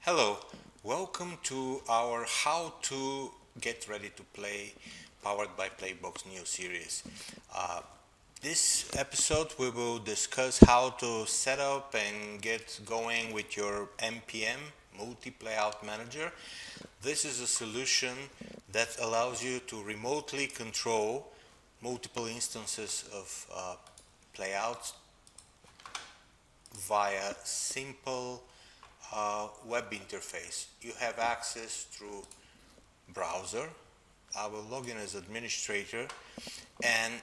Hello, welcome to our How to Get Ready to Play powered by PlayBox Neo series. This episode we will discuss how to set up and get going with your MPM, Playout Manager. This is a solution that allows you to remotely control multiple instances of playouts via simple web interface. You have access through browser. I will log in as administrator, and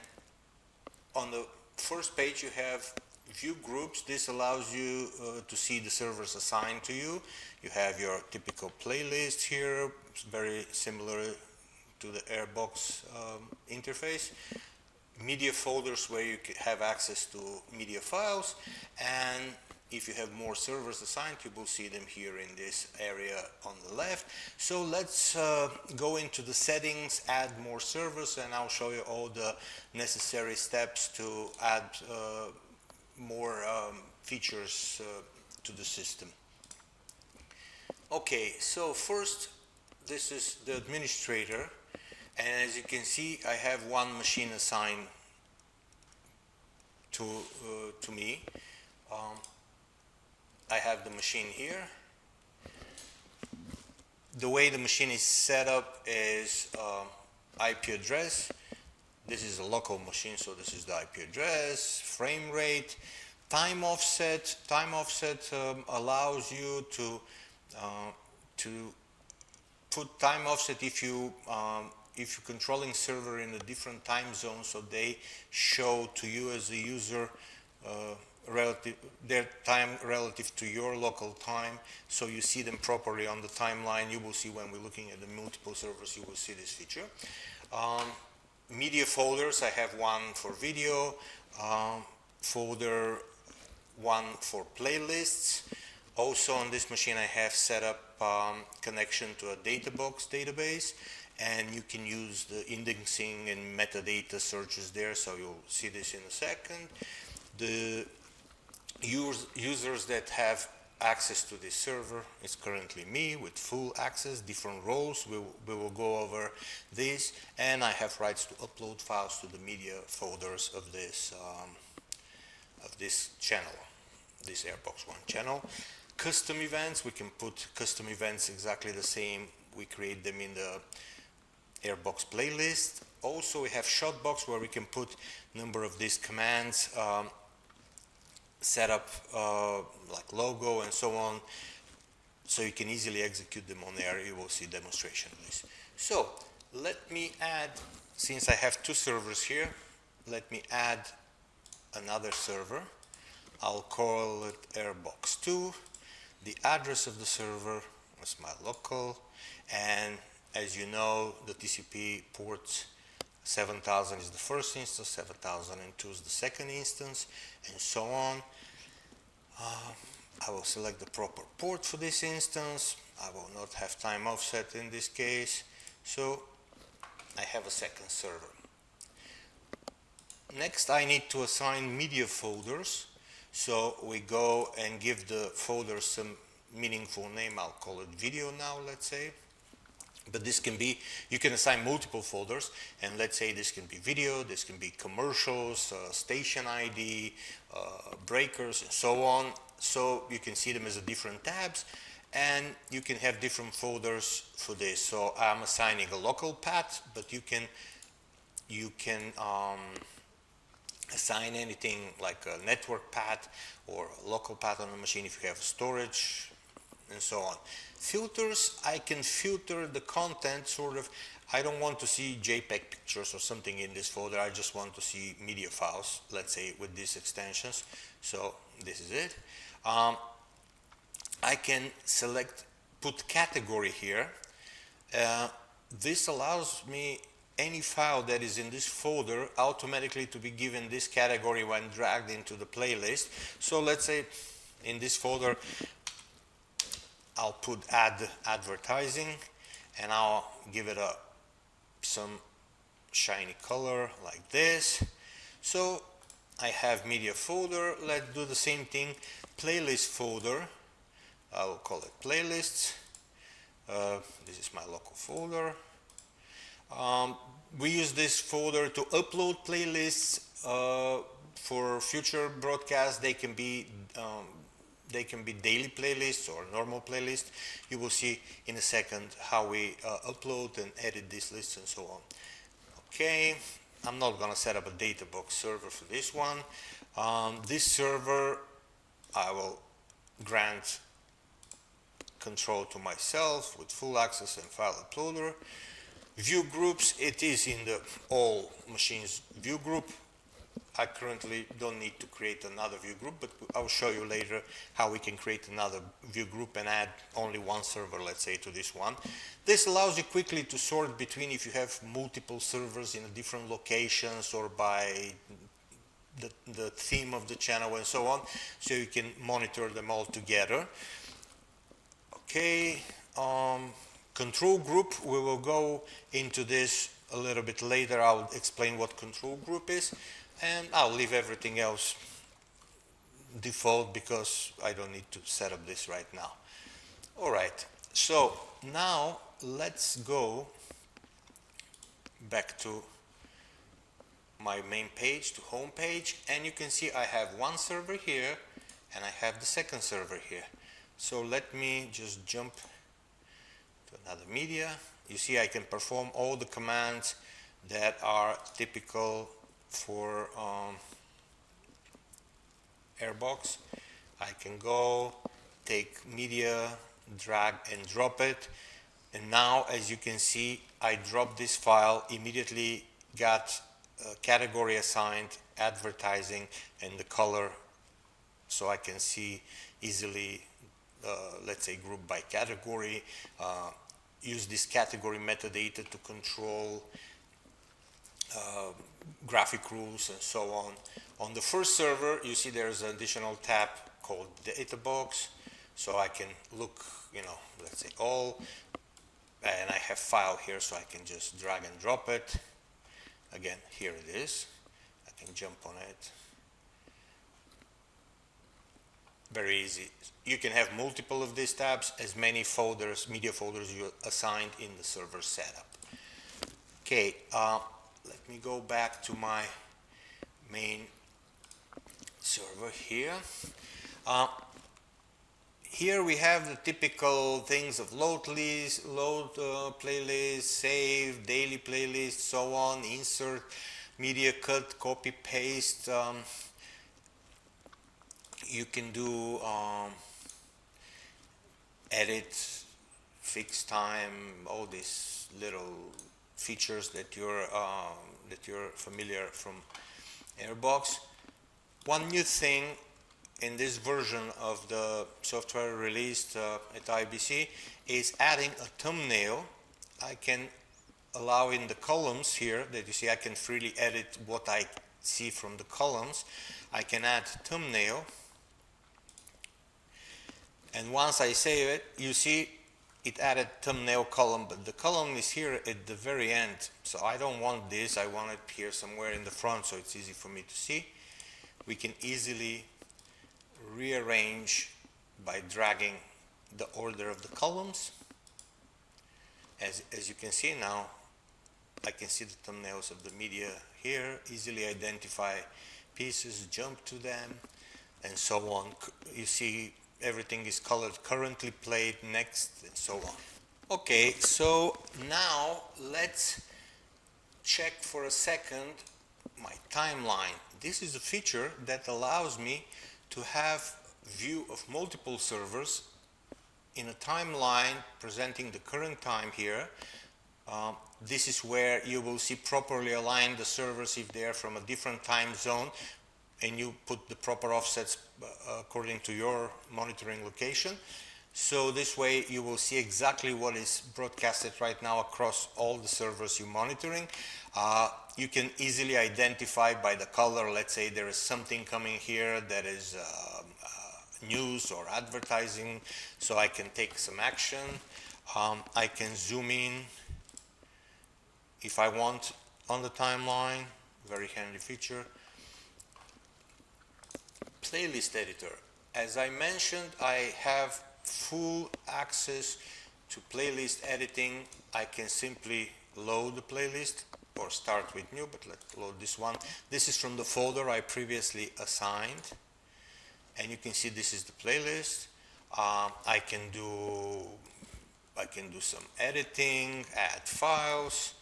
on the first page you have view groups. This allows you to see the servers assigned to you. You have your typical playlist here, very similar to the Airbox interface. Media folders where you have access to media files, and if you have more servers assigned, you will see them here in this area on the left. So let's go into the settings, add more servers, and I'll show you all the necessary steps to add more features to the system. Okay, so first, this is the administrator, and as you can see, I have one machine assigned to me. I have the machine here. The way the machine is set up is IP address. This is a local machine, so this is the IP address, frame rate, time offset. Time offset allows you to put time offset if you're controlling server in a different time zone, so they show to you as a user their time relative to your local time, so you see them properly on the timeline. You will see when we're looking at the multiple servers, you will see this feature. Media folders, I have one for video, folder one for playlists. Also on this machine I have set up connection to a DataBox database, and you can use the indexing and metadata searches there, so you'll see this in a second. The users that have access to this server is currently me with full access, different roles. We will go over this, and I have rights to upload files to the media folders of this channel, this Airbox 1 channel. Custom events, we can put custom events exactly the same. We create them in the Airbox playlist. Also, we have Shotbox where we can put number of these commands, set up like logo and so on, so you can easily execute them on there. You will see demonstration of this. So let me add, since I have two servers here, let me add another server. I'll call it Airbox 2. The address of the server is my local, and as you know, the TCP ports 7000 is the first instance, 7002 is the second instance, and so on. I will select the proper port for this instance. I will not have time offset in this case, so I have a second server. Next, I need to assign media folders, so we go and give the folder some meaningful name. I'll call it video now, let's say. But this can be, you can assign multiple folders, and let's say this can be video, this can be commercials, station ID, breakers, and so on. So you can see them as different tabs, and you can have different folders for this. So I'm assigning a local path, but you can assign anything like a network path or a local path on the machine if you have storage, and so on. Filters, I can filter the content sort of. I don't want to see JPEG pictures or something in this folder. I just want to see media files, let's say, with these extensions. So this is it. I can select, put category here. This allows me any file that is in this folder automatically to be given this category when dragged into the playlist. So let's say in this folder I'll put add advertising, and I'll give it some shiny color like this. So I have media folder. Let's do the same thing. Playlist folder. I will call it playlists. This is my local folder. We use this folder to upload playlists for future broadcasts. They can be daily playlists or normal playlists. You will see in a second how we upload and edit these lists and so on. Okay, I'm not going to set up a DataBox server for this one. This server, I will grant control to myself with full access and file uploader. View groups, it is in the all machines view group. I currently don't need to create another view group, but I'll show you later how we can create another view group and add only one server, let's say, to this one. This allows you quickly to sort between if you have multiple servers in different locations or by the theme of the channel and so on, so you can monitor them all together. Okay, control group, we will go into this a little bit later. I'll explain what control group is, and I'll leave everything else default because I don't need to set up this right now. All right, so now let's go back to my main page, to home page, and you can see I have one server here and I have the second server here. So let me just jump to another media. You see I can perform all the commands that are typical for Airbox. I can go take media, drag and drop it, and now as you can see I dropped this file, immediately got a category assigned, advertising, and the color, so I can see easily let's say group by category, use this category metadata to control graphic rules and so on. On the first server, you see there's an additional tab called DataBox, so I can look, let's say all, and I have file here, so I can just drag and drop it. Again, here it is. I can jump on it. Very easy. You can have multiple of these tabs, as many folders, media folders you assigned in the server setup. Okay, let me go back to my main server here. Here we have the typical things of load list, load playlist, save, daily playlist, so on, insert, media cut, copy, paste. You can do edit, fix time, all these little features that you're familiar from Airbox. One new thing in this version of the software released at IBC is adding a thumbnail. I can allow in the columns here that you see I can freely edit what I see from the columns. I can add thumbnail. And once I save it, you see it added thumbnail column, but the column is here at the very end. So I don't want this, I want it here somewhere in the front so it's easy for me to see. We can easily rearrange by dragging the order of the columns. As you can see now, I can see the thumbnails of the media here, easily identify pieces, jump to them, and so on. You see everything is colored currently played, next, and so on. Okay, so now let's check for a second my timeline. This is a feature that allows me to have view of multiple servers in a timeline presenting the current time here. This is where you will see properly aligned the servers if they are from a different time zone, and you put the proper offsets according to your monitoring location. So this way you will see exactly what is broadcasted right now across all the servers you're monitoring. You can easily identify by the color, let's say there is something coming here that is news or advertising, so I can take some action. I can zoom in if I want on the timeline, very handy feature. Playlist editor. As I mentioned, I have full access to playlist editing, I can simply load the playlist or start with new, but let's load this one. This is from the folder I previously assigned, and you can see this is the playlist. I can do some editing, add files,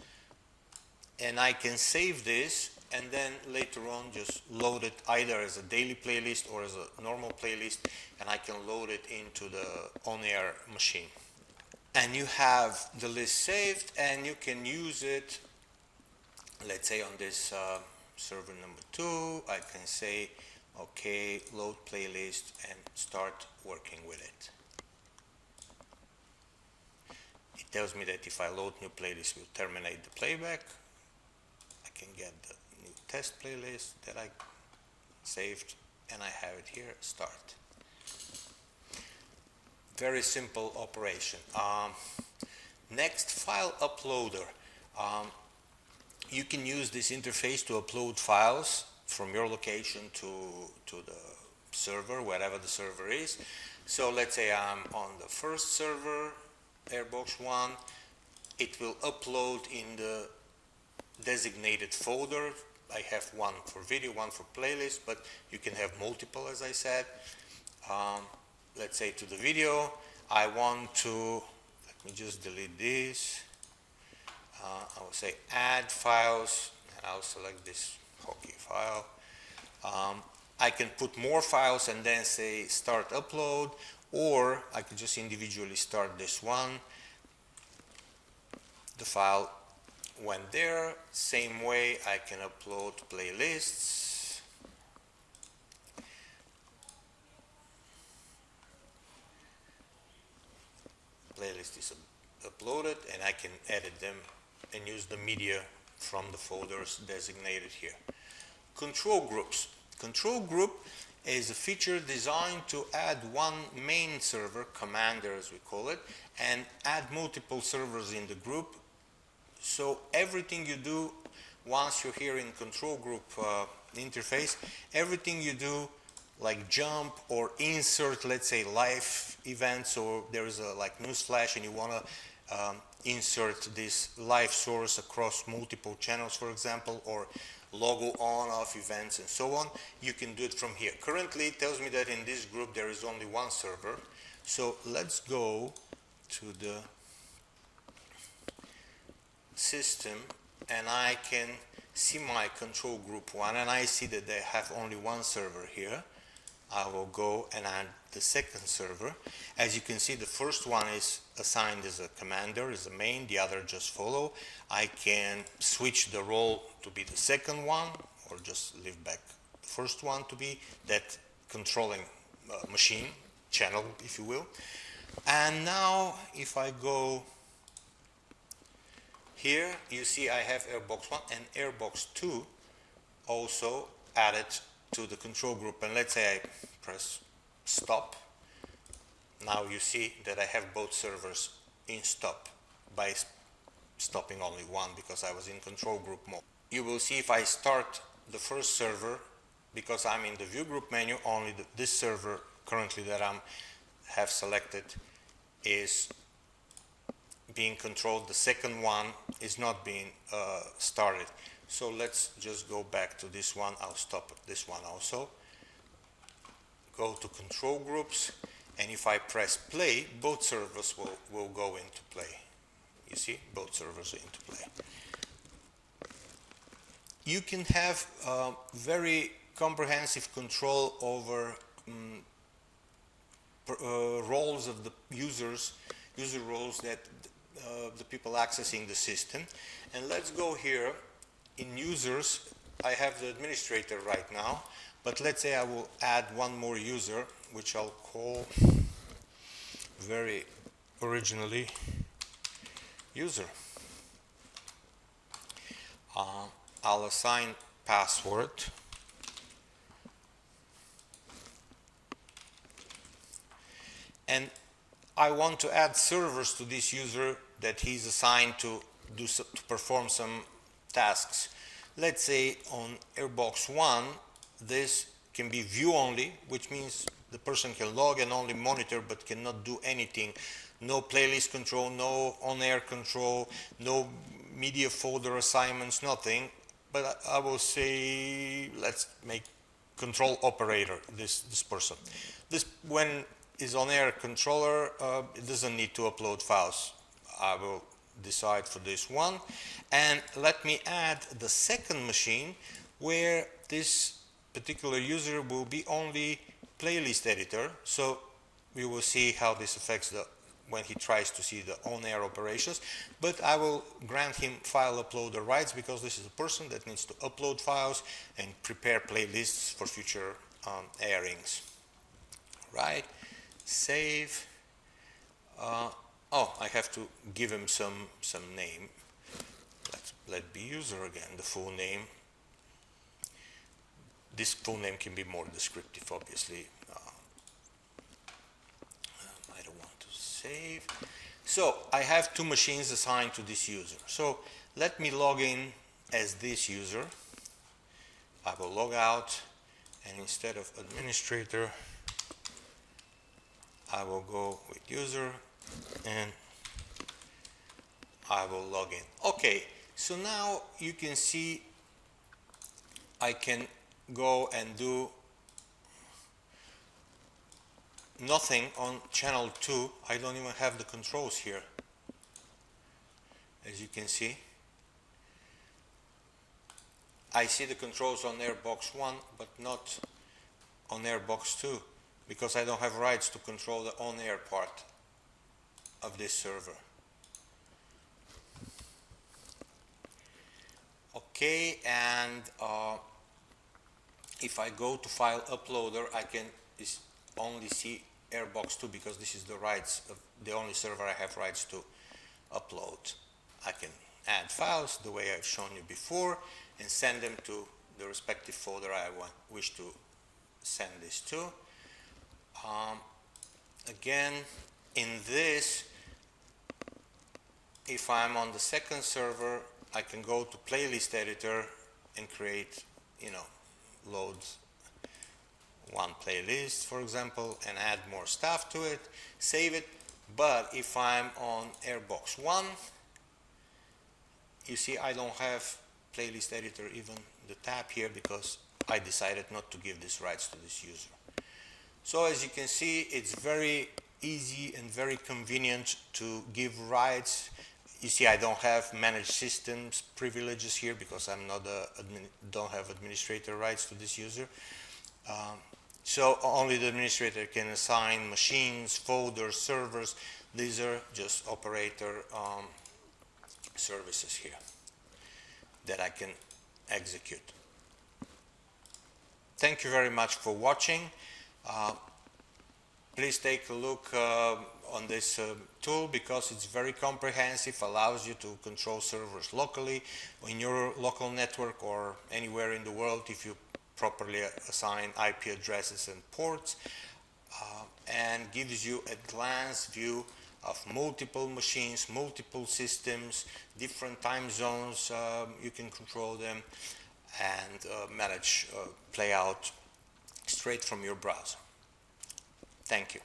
and I can save this and then later on just load it either as a daily playlist or as a normal playlist, and I can load it into the on-air machine. And you have the list saved and you can use it, let's say on this server number 2, I can say, okay, load playlist and start working with it. It tells me that if I load new playlist, it will terminate the playback. I can get the new test playlist that I saved, and I have it here, start. Very simple operation. Next, file uploader. You can use this interface to upload files from your location to the server, wherever the server is. So let's say I'm on the first server, Airbox 1. It will upload in the designated folder. I have one for video, one for playlist, but you can have multiple, as I said. Let's say to the video, I want to, let me just delete this. I will say add files, and I'll select this hockey file. I can put more files and then say start upload, or I can just individually start this one. The file went there. Same way I can upload playlists. Playlist is uploaded and I can edit them and use the media from the folders designated here. Control groups. Control group is a feature designed to add one main server, commander as we call it, and add multiple servers in the group. So everything you do once you're here in control group interface, everything you do like jump or insert, let's say live events, or there is a like news flash and you want to insert this live source across multiple channels, for example, or logo on off events and so on, you can do it from here. Currently it tells me that in this group there is only one server. So let's go to the system and I can see my control group 1 and I see that they have only one server here. I will go and add the second server. As you can see, the first one is assigned as a commander, as a main, the other just follow. I can switch the role to be the second one or just leave back the first one to be that controlling machine, channel if you will. And now if I go here, you see I have Airbox 1 and Airbox 2 also added to the control group, and let's say I press stop. Now you see that I have both servers in stop by stopping only one because I was in control group mode. You will see if I start the first server, because I'm in the view group menu, only this server currently that I have selected is being controlled. The second one is not being started. So let's just go back to this one. I'll stop this one also. Go to control groups, and if I press play, both servers will go into play. You see, both servers are into play. You can have very comprehensive control over roles of the user roles that the people accessing the system. And let's go here. In users, I have the administrator right now, but let's say I will add one more user, which I'll call very originally user. I'll assign password. And I want to add servers to this user that he's assigned to perform some tasks. Let's say on Airbox 1, this can be view only, which means the person can log and only monitor but cannot do anything. No playlist control, no on-air control, no media folder assignments, nothing. But I will say, let's make control operator this person. This, when is on-air controller, it doesn't need to upload files. I will decide for this one, and let me add the second machine where this particular user will be only playlist editor. So we will see how this affects when he tries to see the on-air operations, but I will grant him file uploader rights because this is a person that needs to upload files and prepare playlists for future airings. Right, save. Oh, I have to give him some name. Let be user again, the full name. This full name can be more descriptive, obviously. I don't want to save. So I have two machines assigned to this user. So let me log in as this user. I will log out, and instead of administrator, I will go with user, and I will log in. Okay, so now you can see I can go and do nothing on channel 2. I don't even have the controls here, as you can see. I see the controls on Airbox 1 but not on Airbox 2 because I don't have rights to control the on-air part of this server. Okay, and if I go to file uploader, I can only see Airbox 2 because this is the rights of the only server I have rights to upload. I can add files the way I've shown you before and send them to the respective folder I wish to send this to. Again, in this, if I'm on the second server, I can go to playlist editor and create, load one playlist, for example, and add more stuff to it, save it. But if I'm on Airbox 1, you see I don't have playlist editor, even the tab here, because I decided not to give these rights to this user. So as you can see, it's very easy and very convenient to give rights. You see I don't have managed systems privileges here because I'm not don't have administrator rights to this user. So only the administrator can assign machines, folders, servers. These are just operator services here that I can execute. Thank you very much for watching. Please take a look on this tool because it's very comprehensive, allows you to control servers locally in your local network or anywhere in the world if you properly assign IP addresses and ports, and gives you a glance view of multiple machines, multiple systems, different time zones. You can control them and manage Playout straight from your browser. Thank you.